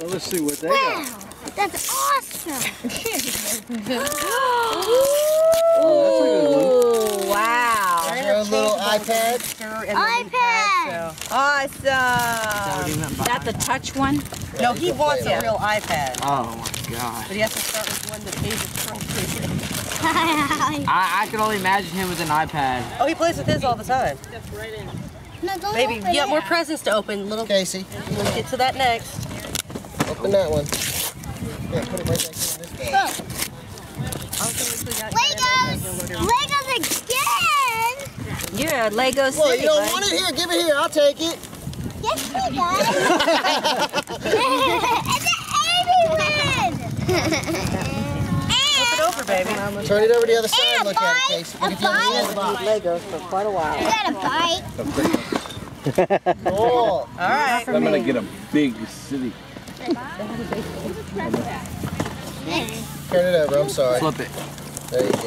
So let's see what they Wow, got. that's awesome. Oh, wow. Is there a little iPad? iPad. Awesome. Is that the touch one? No, he wants a real iPad. Oh my God. But he has to start with one that pays attention. I can only imagine him with an iPad. Oh, he plays with his all the time. No, don't Baby, open you got it. more presents to open. Little Casey, We'll get to that next. open that one. Yeah, put it right back in this bag. Legos! Legos again! You're a Lego City, Well, you don't bud. want it here? Give it here. I'll take it. Yes, he does. It's an 80 Flip it over, baby. Turn it over the other side And and a look at it, bite, Casey. a Look at the other side of the box. Legos for quite a while. You got a bite. Cool. All right. I'm gonna get a big city. Turn it over. I'm sorry. Flip it. There you go.